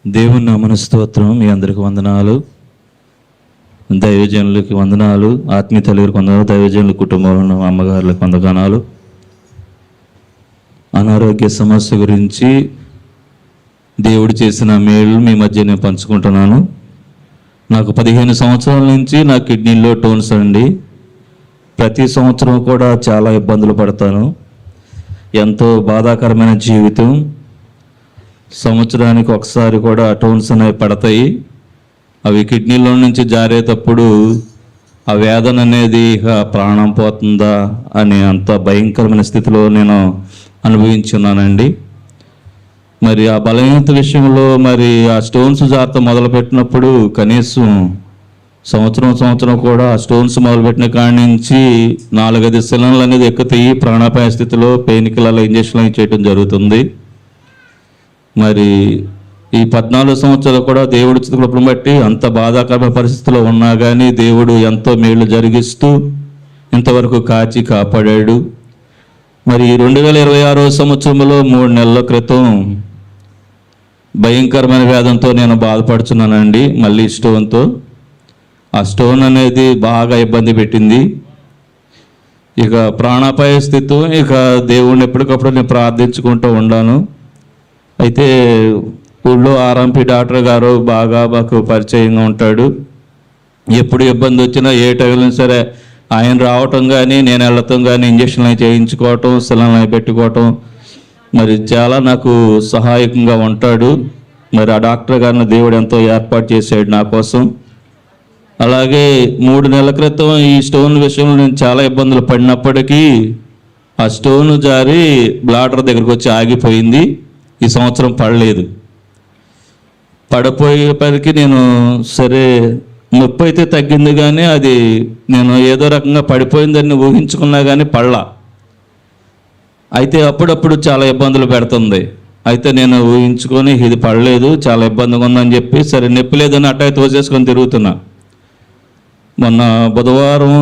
దేవుని నామమున స్తోత్రం. మీ అందరికి వందనాలు. దైవజనులకి వందనాలు, ఆత్మీయ తల్లికి వందనాలు, దైవజనుల కుటుంబంలో అమ్మగారులకు వందనాలు. అనారోగ్య సమస్య గురించి దేవుడు చేసిన మేలు మీ మధ్య నేను పంచుకుంటున్నాను. నాకు 15 సంవత్సరాల నుంచి నా కిడ్నీలో స్టోన్స్ అండి. ప్రతి సంవత్సరం కూడా చాలా ఇబ్బందులు పడతాను. ఎంతో బాధాకరమైన జీవితం. సంవత్సరానికి ఒకసారి కూడా స్టోన్స్ అనేవి పడతాయి. అవి కిడ్నీలో నుంచి జారేటప్పుడు ఆ వేదన అనేది ఇక ప్రాణం పోతుందా అని అంత భయంకరమైన స్థితిలో నేను అనుభవించున్నానండి. మరి ఆ బలహీనత విషయంలో మరి ఆ స్టోన్స్ జాగ్రత్త మొదలుపెట్టినప్పుడు కనీసం సంవత్సరం కూడా ఆ స్టోన్స్ మొదలుపెట్టిన కాడి నుంచి 4-5 సిలిండర్లు అనేది ఎక్కుతాయి. ప్రాణాపాయ స్థితిలో పెయిన్ కిల్లర్ల ఇంజక్షన్లు చేయడం జరుగుతుంది. మరి ఈ 14 సంవత్సరాలు కూడా దేవుడి చిత్తకృపను బట్టి అంత బాధాకరమైన పరిస్థితిలో ఉన్నా కానీ దేవుడు ఎంతో మేలు జరిగిస్తూ ఇంతవరకు కాచి కాపాడాడు. మరి 2026 సంవత్సరంలో 3 నెలల క్రితం భయంకరమైన వ్యాధంతో నేను బాధపడుతున్నానండి. మళ్ళీ స్టోన్తో. ఆ స్టోన్ అనేది బాగా ఇబ్బంది పెట్టింది. ఇక ప్రాణాపాయ స్థితి. ఇక దేవుడిని ఎప్పటికప్పుడు నేను ప్రార్థించుకుంటూ ఉన్నాను. అయితే ఊళ్ళో ఆర్ఎంపీ డాక్టర్ గారు బాగా మాకు పరిచయంగా ఉంటాడు. ఎప్పుడు ఇబ్బంది వచ్చినా ఏ టైంలో సరే ఆయన రావటం కానీ నేను వెళ్ళటం కానీ ఇంజక్షన్లు చేయించుకోవటం, సిలిండర్లు పెట్టుకోవటం మరి చాలా నాకు సహాయకంగా ఉంటాడు. మరి ఆ డాక్టర్ గారిని దేవుడు ఎంతో ఏర్పాటు చేశాడు నా కోసం. అలాగే 3 నెలల క్రితం ఈ స్టోన్ విషయంలో నేను చాలా ఇబ్బందులు పడినప్పటికీ ఆ స్టోన్ జారి బ్లాడర్ దగ్గరకు వచ్చి ఆగిపోయింది. ఈ సంవత్సరం పడలేదు. పడిపోయేపటికి నేను సరే నొప్పి అయితే తగ్గింది కానీ అది నేను ఏదో రకంగా పడిపోయిందని ఊహించుకున్నా కానీ పడలా. అయితే అప్పుడప్పుడు చాలా ఇబ్బందులు పెడుతుంది. అయితే నేను ఊహించుకొని ఇది పడలేదు, చాలా ఇబ్బందిగా ఉందని చెప్పి సరే నొప్పి లేదని అట్టాయి తోసేసుకొని తిరుగుతున్నా. మొన్న బుధవారం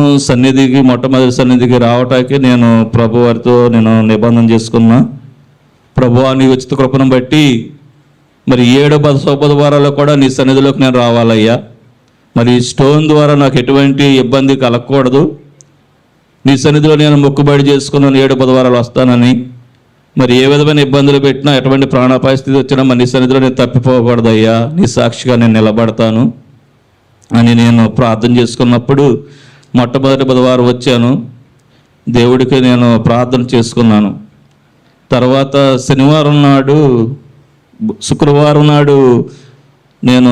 మొట్టమొదటి సన్నిధికి రావటానికి నేను ప్రభువారితో నేను నిబంధన చేసుకున్నా. ప్రభువా నీ ఉచిత కృపను బట్టి మరి 7 బుధవారాల్లో కూడా నీ సన్నిధిలోకి నేను రావాలయ్యా. మరి స్టోన్ ద్వారా నాకు ఎటువంటి ఇబ్బంది కలగకూడదు. నీ సన్నిధిలో నేను మొక్కుబడి చేసుకున్నాను 7 బుధవారాలు వస్తానని. మరి ఏ విధమైన ఇబ్బందులు పెట్టినా ఎటువంటి ప్రాణాపాయ స్థితి వచ్చినా మరి నీ సన్నిధిలో నేను తప్పిపోకూడదు అయ్యా, నీ సాక్షిగా నేను నిలబడతాను అని నేను ప్రార్థన చేసుకున్నప్పుడు మొట్టమొదటి బుధవారం వచ్చాను. దేవుడికి నేను ప్రార్థన చేసుకున్నాను. తర్వాత శుక్రవారం నాడు నేను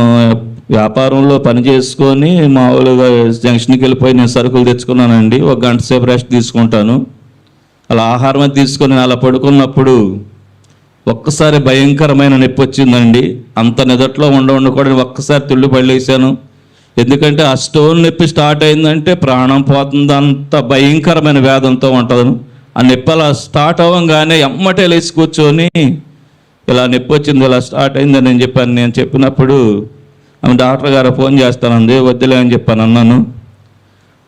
వ్యాపారంలో పని చేసుకొని మామూలుగా జంక్షన్కి వెళ్ళిపోయి నేను సరుకులు తెచ్చుకున్నానండి. 1 గంట సేపు రెస్ట్ తీసుకుంటాను. అలా ఆహారం అది తీసుకొని అలా పడుకున్నప్పుడు ఒక్కసారి భయంకరమైన నొప్పి వచ్చిందండి. అంత నిదట్లో ఉండి కూడా ఒక్కసారి తుళ్ళు పడలేసాను. ఎందుకంటే ఆ స్టోన్ నొప్పి స్టార్ట్ అయిందంటే ప్రాణం పోతుంది. అంత భయంకరమైన వేదంతో ఉంటుంది. ఆ నొప్పి అలా స్టార్ట్ అవ్వగానే ఎమ్మటే లేచి కూర్చొని ఇలా నొప్పి వచ్చింది, ఇలా స్టార్ట్ అయిందని నేను చెప్పాను. నేను చెప్పినప్పుడు ఆమె డాక్టర్ గారు ఫోన్ చేస్తానంది, వద్దులే అని చెప్పాను అన్నాను.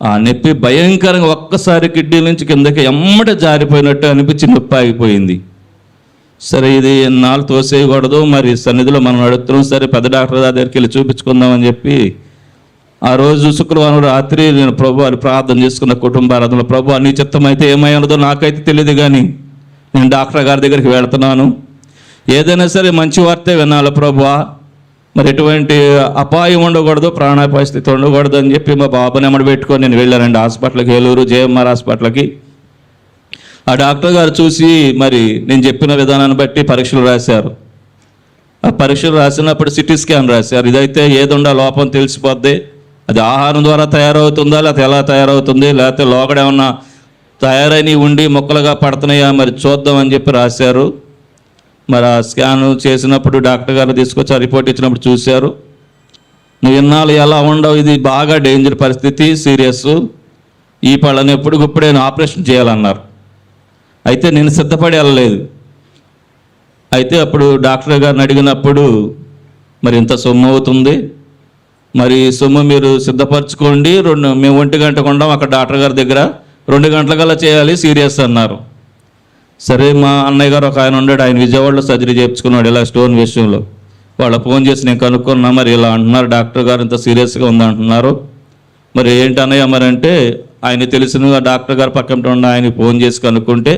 ఆ నొప్పి భయంకరంగా ఒక్కసారి కిడ్నీ నుంచి కిందకి ఎమ్మటే జారిపోయినట్టు అనిపించి నొప్పి ఆగిపోయింది. సరే ఇది నాలుగు తోసేయకూడదు, మరి సన్నిధిలో మనం అడుగుతున్నాం, సరే పెద్ద డాక్టర్ దగ్గరికి వెళ్ళి చూపించుకుందామని చెప్పి ఆ రోజు శుక్రవారం రాత్రి నేను ప్రభువారి ప్రార్థన చేసుకున్న కుటుంబారాధనలో, ప్రభు నీ చిత్తం అయితే ఏమై ఉన్నదో నాకైతే తెలియదు కానీ నేను డాక్టర్ గారి దగ్గరికి వెళ్తున్నాను, ఏదైనా సరే మంచి వార్తే వినాలి ప్రభువా, మరి ఎటువంటి అపాయం ఉండకూడదు, ప్రాణాపాయ స్థితి ఉండకూడదు అని చెప్పి మా బాబుని ఎమ్మడి పెట్టుకొని నేను వెళ్ళానండి హాస్పిటల్కి, ఏలూరు జేఎంఆర్ హాస్పిటల్కి. ఆ డాక్టర్ గారు చూసి మరి నేను చెప్పిన విధానాన్ని బట్టి పరీక్షలు రాశారు. ఆ పరీక్షలు రాసినప్పుడు సిటీ స్కాన్ రాశారు. ఇదైతే ఏదుండా లోపం తెలిసిపోద్ది, అది ఆహారం ద్వారా తయారవుతుందా లేకపోతే ఎలా తయారవుతుంది, లేకపోతే లోకడ ఏమన్నా తయారైనవి ఉండి మొక్కలుగా పడుతున్నాయా మరి చూద్దామని చెప్పి రాశారు. మరి ఆ స్కాన్ చేసినప్పుడు డాక్టర్ గారు తీసుకొచ్చి ఆ రిపోర్ట్ ఇచ్చినప్పుడు చూశారు. నువ్వు ఇన్నాళ్ళు ఎలా ఉండవు, ఇది బాగా డేంజర్ పరిస్థితి, సీరియస్, ఈ పళ్ళని ఎప్పటికప్పుడే ఆపరేషన్ చేయాలన్నారు. అయితే నేను సిద్ధపడి వెళ్ళలేదు. అయితే అప్పుడు డాక్టర్ గారిని అడిగినప్పుడు మరి ఇంత సొమ్ము అవుతుంది, మరి సొమ్ము మీరు సిద్ధపరచుకోండి, మేము 1 గంటకు ఉండం అక్కడ డాక్టర్ గారి దగ్గర, 2 గంటలకల్లా చేయాలి, సీరియస్ అన్నారు. సరే మా అన్నయ్య గారు ఒక ఆయన ఉన్నాడు, ఆయన విజయవాడలో సర్జరీ చేయించుకున్నాడు ఇలా స్టోన్ విషయంలో. వాళ్ళ ఫోన్ చేసి నేను కనుక్కున్నా, మరి ఇలా అంటున్నారు డాక్టర్ గారు, ఇంత సీరియస్గా ఉందంటున్నారు, మరి ఏంటన్నయ్య మరి అంటే, ఆయన తెలిసిన డాక్టర్ గారు పక్కన ఉన్న ఆయనకి ఫోన్ చేసి కనుక్కుంటే,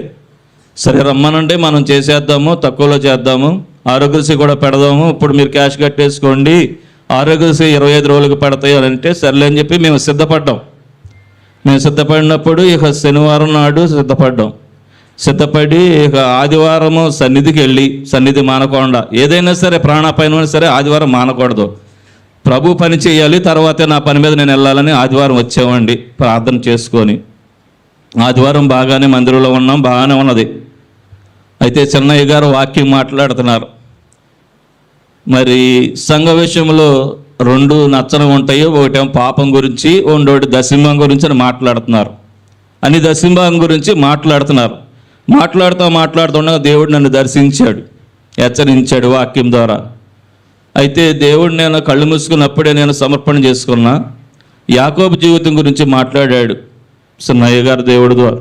సరే రమ్మనంటే మనం చేసేద్దాము, తక్కువలో చేద్దాము, ఆరోగ్యశ్రీ కూడా పెడదాము, ఇప్పుడు మీరు క్యాష్ కట్టేసుకోండి, ఆరోగ్యశ్రీ 25 రోజులకు పడతాయి అని అంటే, సర్లే అని చెప్పి మేము సిద్ధపడ్డాం. మేము సిద్ధపడినప్పుడు ఇక శనివారం నాడు సిద్ధపడి ఇక ఆదివారము సన్నిధికి వెళ్ళి, సన్నిధి మానకుండా, ఏదైనా సరే ప్రాణాపాయమైనా సరే ఆదివారం మానకూడదు, ప్రభు పని చేయాలి, తర్వాతే నా పని మీద నేను వెళ్ళాలని ఆదివారం వచ్చామండి ప్రార్థన చేసుకొని. ఆదివారం బాగానే మందిరంలో ఉన్నాం, బాగానే ఉన్నది. అయితే చిన్నయ్య గారు వాక్యం మాట్లాడుతున్నారు. మరి సంఘ విషయంలో 2 నచ్చని ఉంటాయి, ఒకటేమో పాపం గురించి, ఒకటి దశంభం గురించి అని మాట్లాడుతున్నారు. అని దశంభం గురించి మాట్లాడుతుండగా దేవుడు నన్ను దర్శించాడు, హెచ్చరించాడు వాక్యం ద్వారా. అయితే దేవుడు నేను కళ్ళు మూసుకున్నప్పుడే నేను సమర్పణ చేసుకున్నా. యాకోబు జీవితం గురించి మాట్లాడాడు చిన్నయ్య గారు దేవుడి ద్వారా.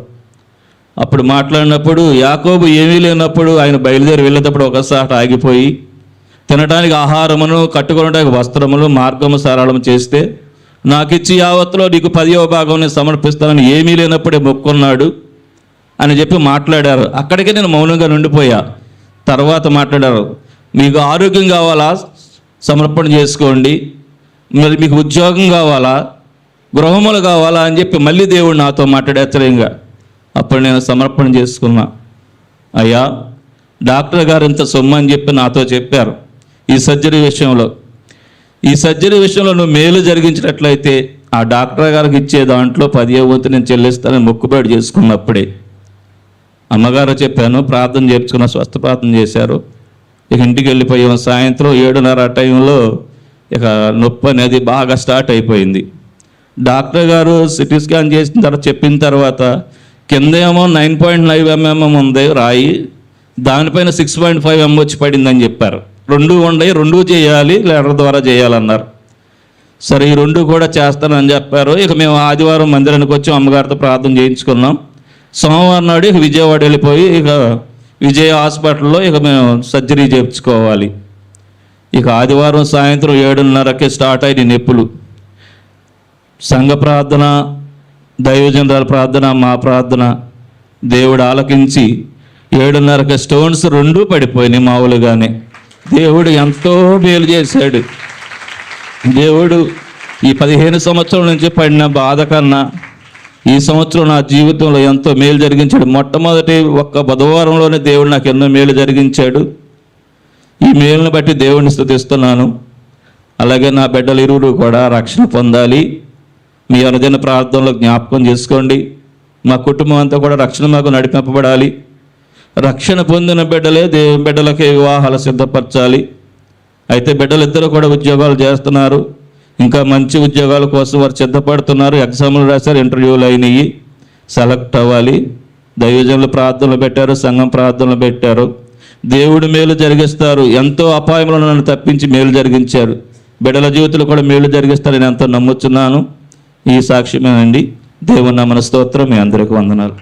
అప్పుడు మాట్లాడినప్పుడు యాకోబు ఏమీ లేనప్పుడు ఆయన బయలుదేరి వెళ్ళేటప్పుడు ఒకసారి ఆగిపోయి, తినడానికి ఆహారమును, కట్టుకోవడానికి వస్త్రములు, మార్గము సరళము చేస్తే నాకిచ్చి యావత్తులో నీకు 10వ భాగం నేను సమర్పిస్తానని ఏమీ లేనప్పుడే మొక్కున్నాడు అని చెప్పి మాట్లాడారు. అక్కడికే నేను మౌనంగా నుండిపోయా. తర్వాత మాట్లాడారు, మీకు ఆరోగ్యం కావాలా సమర్పణ చేసుకోండి, మరి మీకు ఉద్యోగం కావాలా, గృహములు కావాలా అని చెప్పి మళ్ళీ దేవుడు నాతో మాట్లాడేచ్చరంగా. అప్పుడు నేను సమర్పణ చేసుకున్నా. అయ్యా డాక్టర్ గారు ఇంత సొమ్ము అని చెప్పి నాతో చెప్పారు, ఈ సర్జరీ విషయంలో నువ్వు మేలు జరిగించినట్లయితే ఆ డాక్టర్ గారికి ఇచ్చే దాంట్లో 10వ వంతు నేను చెల్లిస్తానని మొక్కుబడి చేసుకున్నప్పుడే అమ్మగారు చెప్పాను, ప్రార్థన చేర్చుకున్న, స్వస్థ ప్రార్థన చేశారు. ఇక ఇంటికి వెళ్ళిపోయాం. సాయంత్రం 7:30 టైంలో ఇక నొప్పి అనేది బాగా స్టార్ట్ అయిపోయింది. డాక్టర్ గారు సిటీ స్కాన్ చేసిన తర్వాత చెప్పిన తర్వాత కింద ఏమో 9.9 mm ఉంది రాయి, దానిపైన 6.5 mm వచ్చి పడిందని చెప్పారు. 2 ఉన్నాయి, 2 చేయాలి, లెటర్ ద్వారా చేయాలన్నారు. సరే ఈ 2 కూడా చేస్తానని చెప్పారు. ఇక మేము ఆదివారం మందిరానికి వచ్చి అమ్మగారితో ప్రార్థన చేయించుకున్నాం. సోమవారం నాడు ఇక విజయవాడ వెళ్ళిపోయి ఇక విజయ హాస్పిటల్లో ఇక మేము సర్జరీ చేయించుకోవాలి. ఇక ఆదివారం సాయంత్రం 7:30కి స్టార్ట్ అయిన నొప్పులు. సంఘ ప్రార్థన, దైవజనురాల ప్రార్థన, మా ప్రార్థన దేవుడు ఆలకించి 7:30కి స్టోన్స్ 2 పడిపోయినాయి మామూలుగానే. దేవుడు ఎంతో మేలు చేశాడు. దేవుడు ఈ 15 సంవత్సరాల నుంచి పడిన బాధ కన్నా ఈ సంవత్సరం నా జీవితంలో ఎంతో మేలు జరిగించాడు. మొట్టమొదటి ఒక్క బుధవారంలోనే దేవుడు నాకు ఎన్నో మేలు జరిగించాడు. ఈ మేలును బట్టి దేవుడిని స్తుతిస్తున్నాను. అలాగే నా బిడ్డలు 20 కూడా రక్షణ పొందాలి. మీ అనుదిన ప్రార్థనలో జ్ఞాపకం చేసుకోండి. మా కుటుంబం అంతా కూడా రక్షణ మాకు నడిపింపబడాలి. రక్షణ పొందిన బిడ్డలే దేవుని బిడ్డలకి వివాహాలు సిద్ధపరచాలి. అయితే బిడ్డలిద్దరూ కూడా ఉద్యోగాలు చేస్తున్నారు, ఇంకా మంచి ఉద్యోగాల కోసం వారు సిద్ధపడుతున్నారు. ఎగ్జామ్లు రాశారు, ఇంటర్వ్యూలు అయినాయి, సెలెక్ట్ అవ్వాలి. దైవజనులు ప్రార్థనలు పెట్టారు, సంఘం ప్రార్థనలు పెట్టారు. దేవుడు మేలు జరిగిస్తారు. ఎంతో అపాయంలో నన్ను తప్పించి మేలు జరిగించారు. బిడ్డల జీవితంలో కూడా మేలు జరిగిస్తారని ఎంతో నమ్ముతున్నాను. ఈ సాక్ష్యమేనండి. దేవుని నామమున స్తోత్రం. మీ అందరికీ వందనాలు.